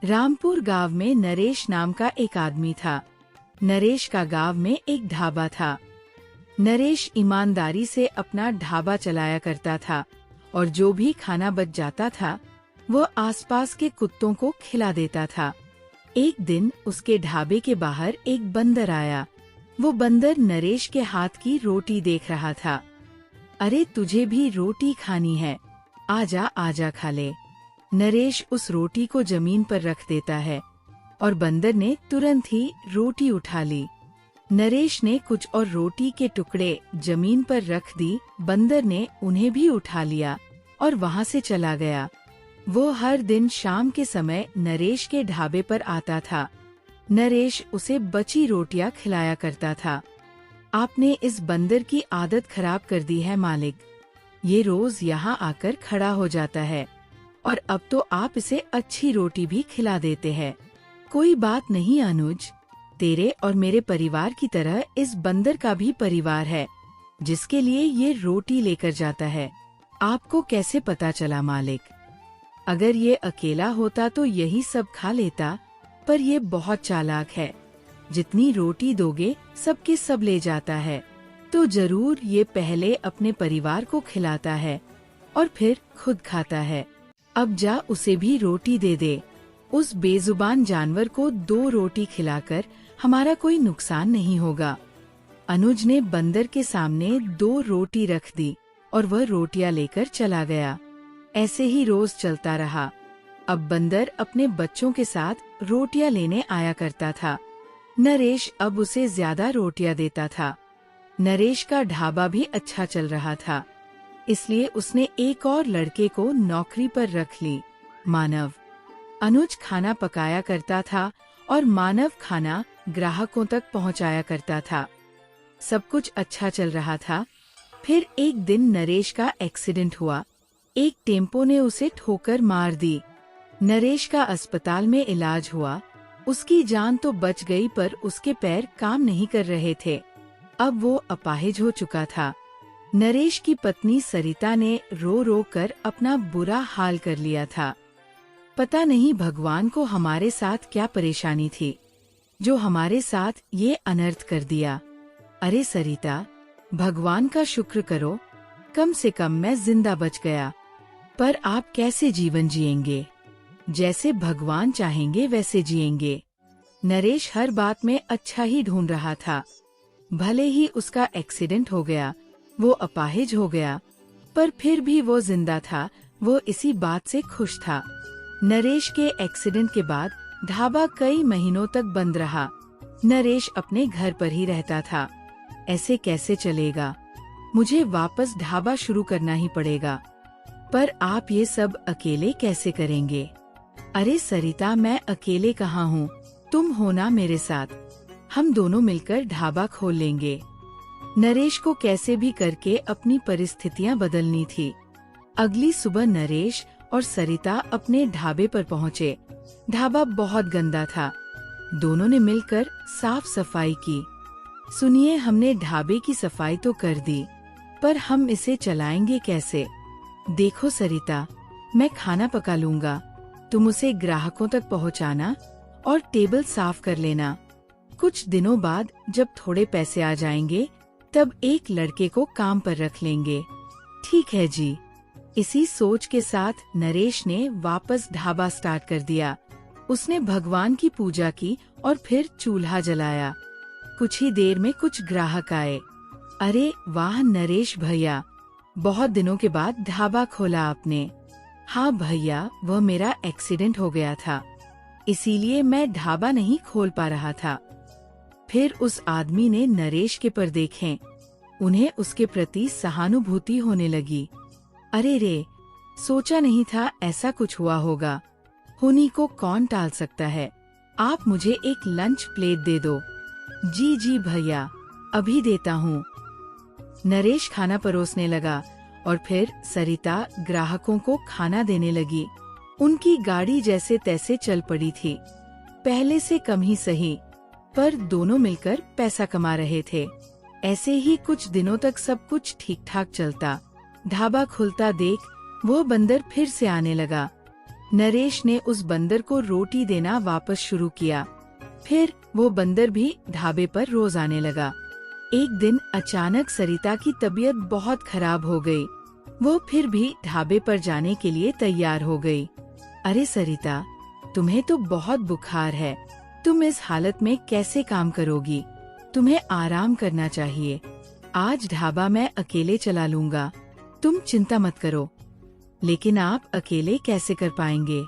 रामपुर गांव में नरेश नाम का एक आदमी था। नरेश का गांव में एक ढाबा था। नरेश ईमानदारी से अपना ढाबा चलाया करता था और जो भी खाना बच जाता था वो आसपास के कुत्तों को खिला देता था। एक दिन उसके ढाबे के बाहर एक बंदर आया। वो बंदर नरेश के हाथ की रोटी देख रहा था। अरे तुझे भी रोटी खानी है, आजा आजा खा ले। नरेश उस रोटी को जमीन पर रख देता है और बंदर ने तुरंत ही रोटी उठा ली। नरेश ने कुछ और रोटी के टुकड़े जमीन पर रख दी। बंदर ने उन्हें भी उठा लिया और वहां से चला गया। वो हर दिन शाम के समय नरेश के ढाबे पर आता था। नरेश उसे बची रोटियां खिलाया करता था। आपने इस बंदर की आदत खराब कर दी है मालिक। ये रोज यहाँ आकर खड़ा हो जाता है और अब तो आप इसे अच्छी रोटी भी खिला देते हैं। कोई बात नहीं अनुज, तेरे और मेरे परिवार की तरह इस बंदर का भी परिवार है जिसके लिए ये रोटी लेकर जाता है। आपको कैसे पता चला मालिक? अगर ये अकेला होता तो यही सब खा लेता, पर ये बहुत चालाक है। जितनी रोटी दोगे सबके सब ले जाता है, तो जरूर ये पहले अपने परिवार को खिलाता है और फिर खुद खाता है। अब जा उसे भी रोटी दे दे। उस बेजुबान जानवर को 2 रोटी खिलाकर हमारा कोई नुकसान नहीं होगा। अनुज ने बंदर के सामने 2 रोटी रख दी और वह रोटियां लेकर चला गया। ऐसे ही रोज चलता रहा। अब बंदर अपने बच्चों के साथ रोटियां लेने आया करता था। नरेश अब उसे ज्यादा रोटियां देता था। नरेश का ढाबा भी अच्छा चल रहा था, इसलिए उसने एक और लड़के को नौकरी पर रख ली, मानव। अनुज खाना पकाया करता था और मानव खाना ग्राहकों तक पहुंचाया करता था। सब कुछ अच्छा चल रहा था। फिर एक दिन नरेश का एक्सीडेंट हुआ। एक टेम्पो ने उसे ठोकर मार दी। नरेश का अस्पताल में इलाज हुआ। उसकी जान तो बच गई, पर उसके पैर काम नहीं कर रहे थे। अब वो अपाहिज हो चुका था। नरेश की पत्नी सरिता ने रो रो कर अपना बुरा हाल कर लिया था। पता नहीं भगवान को हमारे साथ क्या परेशानी थी जो हमारे साथ ये अनर्थ कर दिया। अरे सरिता, भगवान का शुक्र करो, कम से कम मैं जिंदा बच गया। पर आप कैसे जीवन जिएंगे? जैसे भगवान चाहेंगे वैसे जिएंगे। नरेश हर बात में अच्छा ही ढूंढ रहा था। भले ही उसका एक्सीडेंट हो गया, वो अपाहिज हो गया, पर फिर भी वो जिंदा था। वो इसी बात से खुश था। नरेश के एक्सीडेंट के बाद ढाबा कई महीनों तक बंद रहा। नरेश अपने घर पर ही रहता था। ऐसे कैसे चलेगा? मुझे वापस ढाबा शुरू करना ही पड़ेगा। पर आप ये सब अकेले कैसे करेंगे? अरे सरिता, मैं अकेले कहाँ हूँ, तुम हो ना मेरे साथ। हम दोनों मिलकर ढाबा खोल लेंगे। नरेश को कैसे भी करके अपनी परिस्थितियाँ बदलनी थी। अगली सुबह नरेश और सरिता अपने ढाबे पर पहुँचे। ढाबा बहुत गंदा था। दोनों ने मिलकर साफ सफाई की। सुनिए, हमने ढाबे की सफाई तो कर दी, पर हम इसे चलाएंगे कैसे? देखो सरिता, मैं खाना पका लूंगा, तुम उसे ग्राहकों तक पहुंचाना और टेबल साफ कर लेना। कुछ दिनों बाद जब थोड़े पैसे आ जाएंगे तब एक लड़के को काम पर रख लेंगे। ठीक है जी। इसी सोच के साथ नरेश ने वापस ढाबा स्टार्ट कर दिया। उसने भगवान की पूजा की और फिर चूल्हा जलाया। कुछ ही देर में कुछ ग्राहक आए। अरे वाह नरेश भैया, बहुत दिनों के बाद ढाबा खोला आपने। हाँ भैया, वह मेरा एक्सीडेंट हो गया था, इसीलिए मैं ढाबा नहीं खोल पा रहा था। फिर उस आदमी ने नरेश के पर देखे। उन्हें उसके प्रति सहानुभूति होने लगी। अरे रे, सोचा नहीं था ऐसा कुछ हुआ होगा। होनी को कौन टाल सकता है। आप मुझे एक लंच प्लेट दे दो। जी जी भैया, अभी देता हूँ। नरेश खाना परोसने लगा और फिर सरिता ग्राहकों को खाना देने लगी। उनकी गाड़ी जैसे तैसे चल पड़ी थी। पहले से कम ही सही, पर दोनों मिलकर पैसा कमा रहे थे। ऐसे ही कुछ दिनों तक सब कुछ ठीक ठाक चलता। ढाबा खुलता देख वो बंदर फिर से आने लगा। नरेश ने उस बंदर को रोटी देना वापस शुरू किया। फिर वो बंदर भी ढाबे पर रोज आने लगा। एक दिन अचानक सरिता की तबीयत बहुत खराब हो गई। वो फिर भी ढाबे पर जाने के लिए तैयार हो गई। अरे सरिता, तुम्हें तो बहुत बुखार है, तुम इस हालत में कैसे काम करोगी? तुम्हें आराम करना चाहिए। आज ढाबा मैं अकेले चला लूंगा, तुम चिंता मत करो। लेकिन आप अकेले कैसे कर पाएंगे?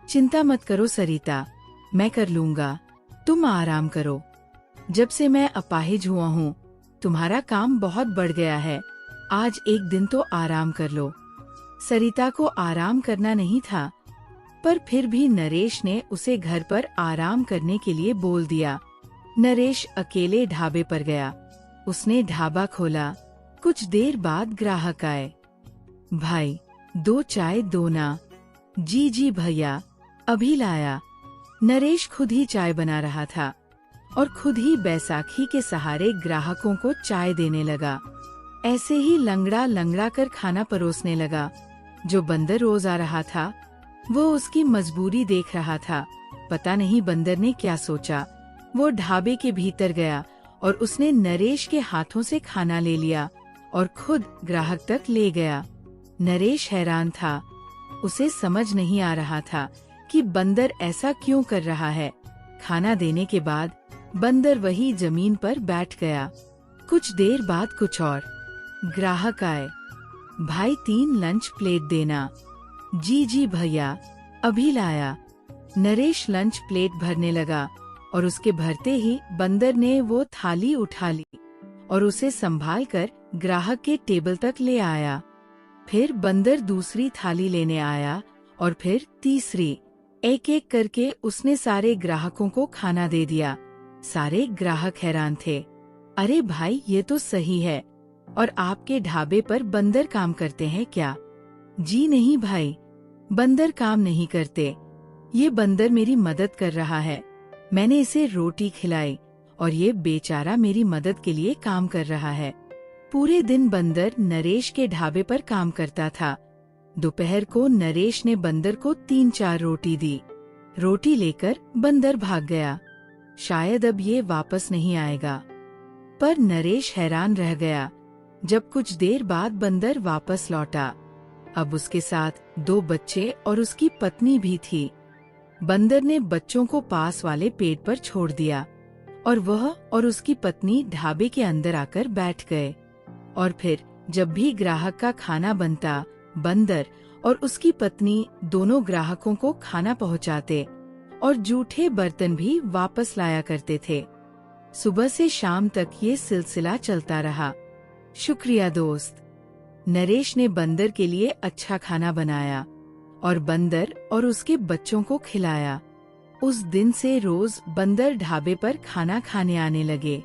चिंता मत करो सरिता, मैं कर लूंगा, तुम आराम करो। जब से मैं अपाहिज हुआ हूँ, तुम्हारा काम बहुत बढ़ गया है। आज एक दिन तो आराम कर लो। सरिता को आराम करना नहीं था, पर फिर भी नरेश ने उसे घर पर आराम करने के लिए बोल दिया। नरेश अकेले ढाबे पर गया। उसने ढाबा खोला। कुछ देर बाद ग्राहक आए। भाई, 2 चाय दो ना। जी जी भैया, अभी लाया। नरेश खुद ही चाय बना रहा था और खुद ही बैसाखी के सहारे ग्राहकों को चाय देने लगा। ऐसे ही लंगड़ा लंगड़ा कर खाना परोसने लगा। जो बंदर रोज आ रहा था, वो उसकी मजबूरी देख रहा था। पता नहीं बंदर ने क्या सोचा। वो ढाबे के भीतर गया और उसने नरेश के हाथों से खाना ले लिया और खुद ग्राहक तक ले गया। नरेश हैरान था। उसे समझ नहीं आ रहा था कि बंदर ऐसा क्यों कर रहा है। खाना देने के बाद बंदर वही जमीन पर बैठ गया। कुछ देर बाद कुछ और ग्राहक आए। भाई, 3 लंच प्लेट देना। जी जी भैया, अभी लाया। नरेश लंच प्लेट भरने लगा और उसके भरते ही बंदर ने वो थाली उठा ली और उसे संभालकर ग्राहक के टेबल तक ले आया। फिर बंदर दूसरी थाली लेने आया और फिर तीसरी। एक एक करके उसने सारे ग्राहकों को खाना दे दिया। सारे ग्राहक हैरान थे। अरे भाई, ये तो सही है। और आपके ढाबे पर बंदर काम करते हैं क्या? जी नहीं भाई, बंदर काम नहीं करते। ये बंदर मेरी मदद कर रहा है। मैंने इसे रोटी खिलाई और ये बेचारा मेरी मदद के लिए काम कर रहा है। पूरे दिन बंदर नरेश के ढाबे पर काम करता था। दोपहर को नरेश ने बंदर को 3-4 रोटी दी। रोटी लेकर बंदर भाग गया। शायद अब ये वापस नहीं आएगा। पर नरेश हैरान रह गया जब कुछ देर बाद बंदर वापस लौटा। अब उसके साथ 2 बच्चे और उसकी पत्नी भी थी। बंदर ने बच्चों को पास वाले पेड़ पर छोड़ दिया और वह और उसकी पत्नी ढाबे के अंदर आकर बैठ गए। और फिर जब भी ग्राहक का खाना बनता, बंदर और उसकी पत्नी दोनों ग्राहकों को खाना पहुंचाते और जूठे बर्तन भी वापस लाया करते थे। सुबह से शाम तक ये सिलसिला चलता रहा। शुक्रिया दोस्त। नरेश ने बंदर के लिए अच्छा खाना बनाया और बंदर और उसके बच्चों को खिलाया। उस दिन से रोज बंदर ढाबे पर खाना खाने आने लगे।